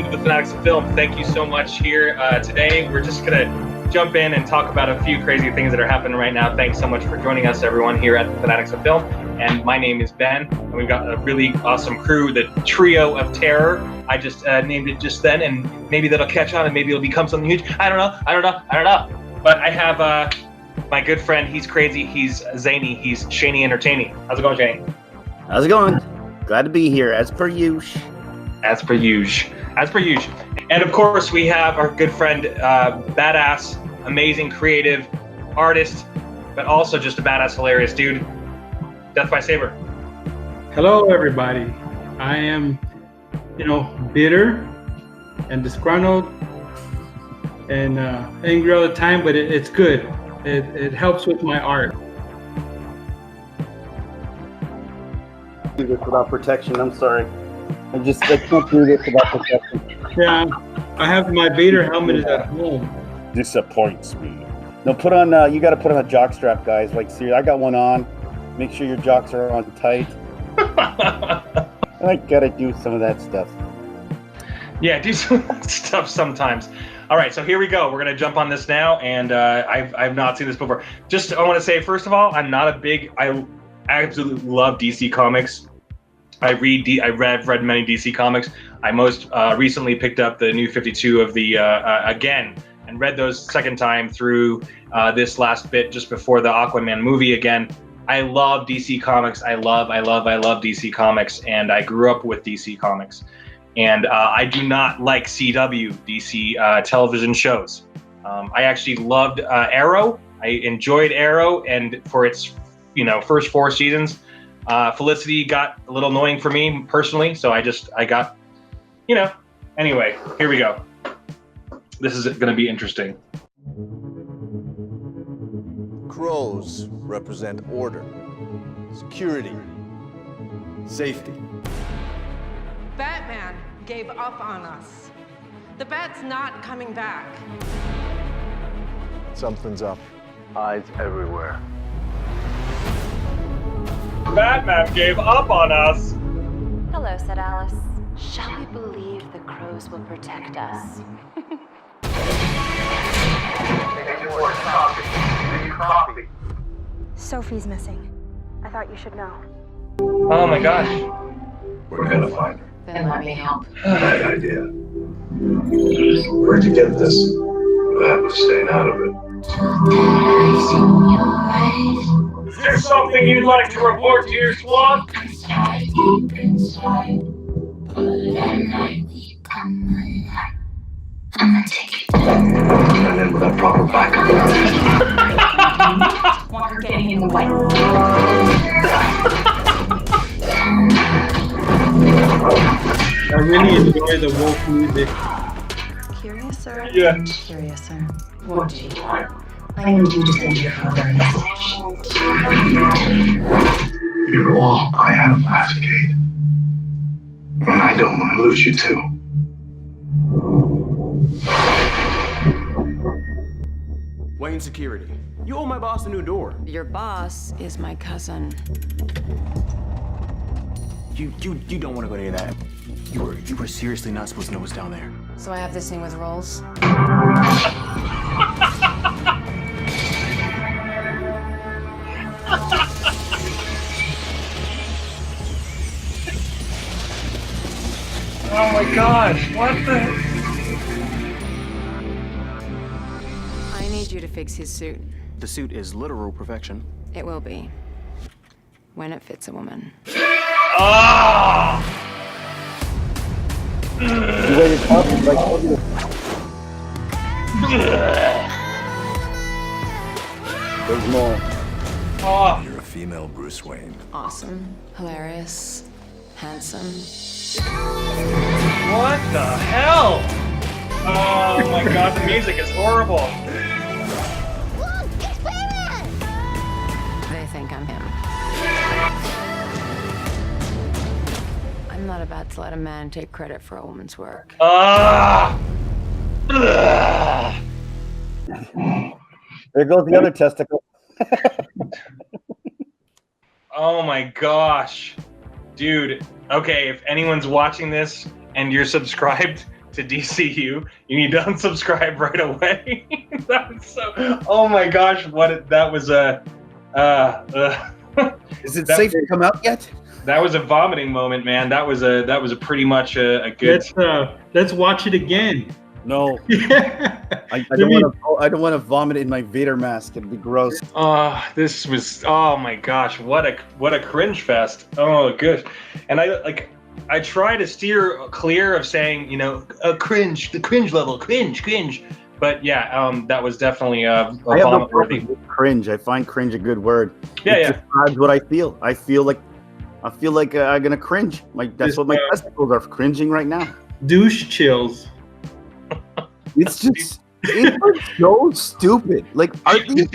welcome to the Fanatics of Film. Thank you so much here today. We're just going to jump in and talk about a few crazy things that are happening right now. Thanks so much for joining us, everyone, here at the Fanatics of Film. And my name is Ben, and we've got a really awesome crew, the Trio of Terror. I just named it just then, and maybe that'll catch on, and maybe it'll become something huge. I don't know. But I have my good friend. He's crazy. He's zany. He's Shaney Entertaining. How's it going, Shaney? How's it going? Glad to be here, as per usual. As per usual. And of course, we have our good friend, badass, amazing, creative artist, but also just a badass, hilarious dude, Death by Saber. Hello, everybody. I am, bitter and disgruntled and angry all the time, but it's good. It helps with my art. Do this without protection. I'm sorry. I can't do this without protection. Yeah, I have my Vader helmet at home. Disappoints me. No, put on. You got to put on a jock strap, guys. Like, seriously, I got one on. Make sure your jocks are on tight. I gotta do some of that stuff. Yeah, do some of that stuff sometimes. All right, so here we go. We're gonna jump on this now, and I've not seen this before. Just I want to say, first of all, I'm not a big. I absolutely love DC Comics. I've read many DC Comics. I most recently picked up the New 52 of the again, and read those second time through this last bit just before the Aquaman movie again. I love DC Comics. I love DC Comics, and I grew up with DC Comics. And I do not like CW, DC television shows. I actually loved Arrow. I enjoyed Arrow, and for its first 4 seasons, Felicity got a little annoying for me personally. So I got, Anyway, here we go. This is going to be interesting. Crows represent order, security, safety. Batman gave up on us. The Bat's not coming back. Something's up. Eyes everywhere. Batman gave up on us. Hello, said Alice. Shall we believe the crows will protect us? Sophie's missing. I thought you should know. Oh my gosh. We're gonna find her. Then let me help. Bad idea. Where'd you get this? We'll have to stay out of it. Is there something you'd like to report to your swan? I'm gonna take you down. And in with a proper backup. Water getting in the way. I really enjoy the wolf music. Curiouser? Yeah. Curiouser. What do you want? I need you to send your father a message. You're all I have left, Kate. And I don't want to lose you too. Wayne Security. You owe my boss a new door. Your boss is my cousin. You don't want to go to any of that. You were seriously not supposed to know what's down there. So I have this thing with rolls. Oh my gosh, what the? I need you to fix his suit. The suit is literal perfection. It will be. When it fits a woman. Oh! You waited up like. There's more. Oh! You're a female Bruce Wayne. Awesome. Hilarious. Handsome. What the hell? Oh my god, the music is horrible. Look, it's Batman! They think I'm him. I'm not about to let a man take credit for a woman's work. There goes the other testicle. Oh my gosh. Dude, okay, if anyone's watching this and you're subscribed to to DCU. You need to unsubscribe right away. That was so. Oh my gosh, that was a. Is it safe to come out yet? That was a vomiting moment, man. That was a pretty much a good. Let's watch it again. No, I don't want to vomit in my Vader mask. It'd be gross. This was. Oh my gosh, what a cringe fest. Oh, good. And I try to steer clear of saying, the cringe level, cringe. But yeah, that was definitely a vomit worthy. Cringe. I find cringe a good word. Yeah, it describes what I feel. I feel like I'm gonna cringe. Like that's what my testicles are cringing right now. Douche chills. It's so stupid. Like, are these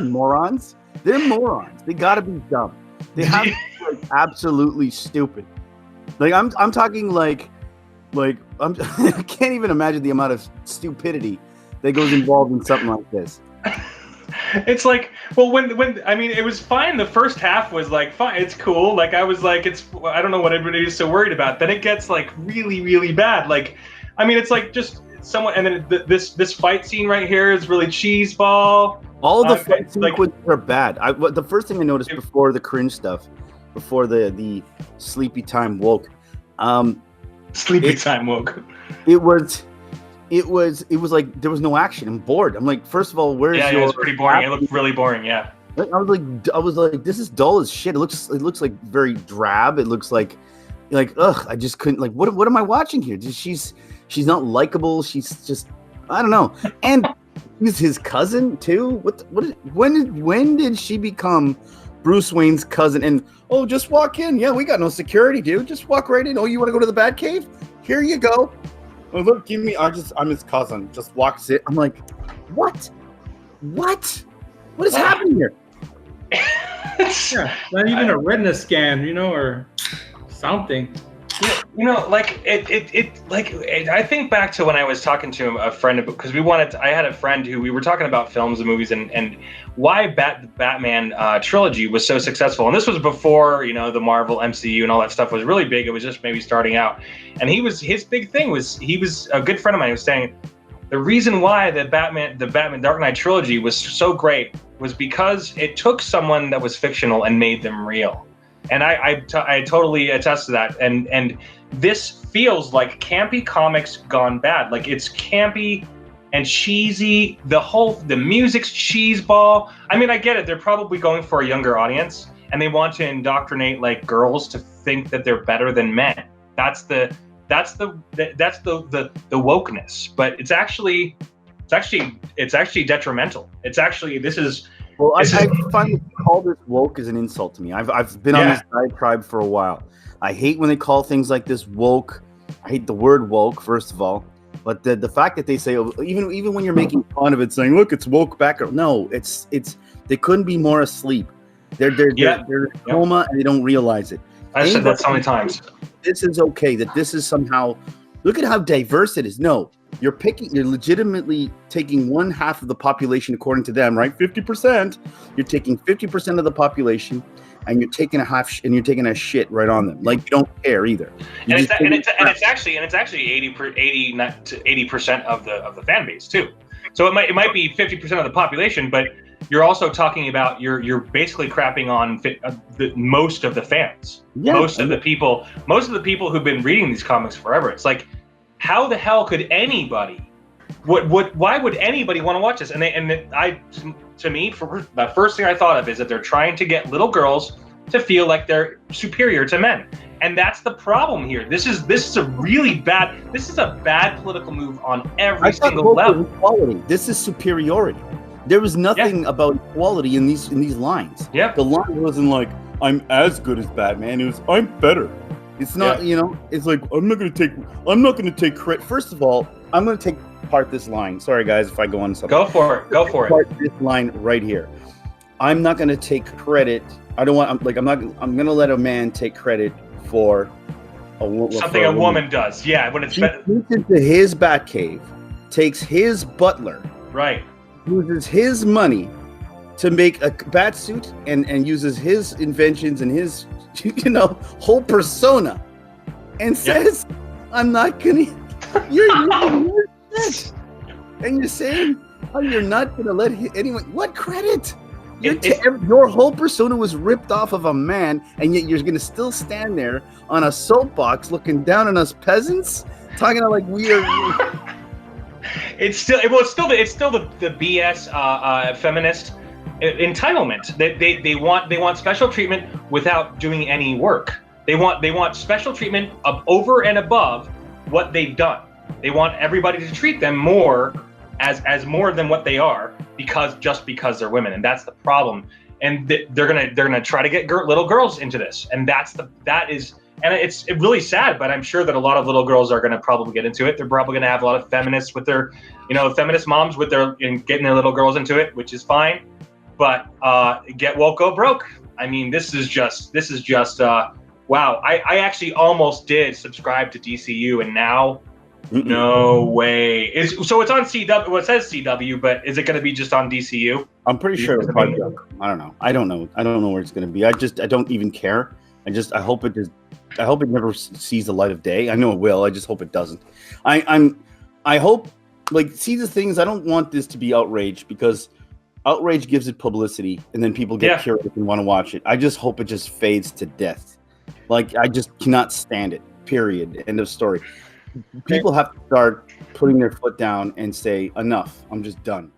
morons? They're morons. They gotta be dumb. They have to be absolutely stupid. Like I'm talking like I can't even imagine the amount of stupidity that goes involved in something like this. It's like, well, when it was fine. The first half was like fine. It's cool. Like I was like, I don't know what everybody is so worried about. Then it gets like really, really bad. Like, it's like just someone, and then this fight scene right here is really cheeseball. All the fight sequences are bad. The first thing I noticed before the cringe stuff, before the sleepy time woke, time woke. It was like there was no action. I'm bored. I'm like, first of all, where's your? Yeah, it was pretty boring. It looked really boring. Yeah. I was like, this is dull as shit. It looks like very drab. It looks like ugh. I just couldn't what am I watching here? She's not likable. She's just, I don't know. And he's his cousin too. When did she become Bruce Wayne's cousin? And just walk in. Yeah, we got no security, dude. Just walk right in. Oh, you want to go to the Batcave? Here you go. Oh, look, give me. I'm his cousin. Just walks it. I'm like, what? What is happening here? Yeah, not even a retina scan, or something. I think back to when I was talking to a friend, because I had a friend who we were talking about films and movies and why Batman trilogy was so successful. And this was before, the Marvel MCU and all that stuff was really big. It was just maybe starting out. And his big thing was, he was a good friend of mine. He was saying the reason why the Batman Dark Knight trilogy was so great was because it took someone that was fictional and made them real. And I totally attest to that. And this feels like campy comics gone bad. Like, it's campy and cheesy. The music's cheeseball. I get it. They're probably going for a younger audience, and they want to indoctrinate like girls to think that they're better than men. That's the wokeness. But it's actually detrimental. I find to call this woke is an insult to me. I've been on this diatribe for a while. I hate when they call things like this woke. I hate the word woke, first of all. But the fact that they say, even when you're making fun of it, saying, look, it's woke back. No, it's they couldn't be more asleep. They're in coma and they don't realize it. I said that so many times. This is okay. That this is somehow, look at how diverse it is. No. You're legitimately taking one half of the population, according to them, right? 50%. You're taking 50% of the population, and you're taking a shit right on them. Like, you don't care either. It's actually 80% of the fan base too. So it might be 50% of the population, but you're also talking about you're basically crapping on most of the fans. Yeah. Most of the people who've been reading these comics forever. It's like, how the hell could anybody? Why would anybody want to watch this? To me, for the first thing I thought of is that they're trying to get little girls to feel like they're superior to men, and that's the problem here. This is a really bad. This is a bad political move on every single level. Equality. This is superiority. There was nothing about equality in these lines. Yeah, the line wasn't like, I'm as good as Batman. It was, I'm better. It's not, it's like, I'm not going to take credit. First of all, I'm going to take part this line. Sorry, guys, if I go on something. Go for it. Part this line right here. I'm not going to take credit. I'm going to let a man take credit for something a woman does. Yeah. When it's she sneaks into his Batcave, takes his butler. Right. Uses his money to make a bat suit and uses his inventions and his whole persona, and says, I'm not gonna You're shit. And you're saying how you're not gonna let anyone. What credit? Your whole persona was ripped off of a man, and yet you're gonna still stand there on a soapbox, looking down on us peasants, talking about like we are. It's still the BS feminist entitlement. They want special treatment without doing any work. They want special treatment over and above what they've done. They want everybody to treat them more as more than what they are because they're women, and that's the problem. And they're gonna try to get little girls into this, and it's really sad. But I'm sure that a lot of little girls are gonna probably get into it. They're probably gonna have a lot of feminists with their, feminist moms with getting their little girls into it, which is fine. But get woke, go broke. I mean, this is just wow. I actually almost did subscribe to DCU, and now. No way. It's on CW. Well, it says CW, but is it going to be just on DCU? I'm pretty sure it's probably. I don't know where it's going to be. I don't even care. I hope it never sees the light of day. I know it will. I just hope it doesn't. I hope, see the things. I don't want this to be outrage, because outrage gives it publicity, and then people get curious and want to watch it. I just hope it just fades to death. I just cannot stand it. Period. End of story. People have to start putting their foot down and say, enough. I'm just done.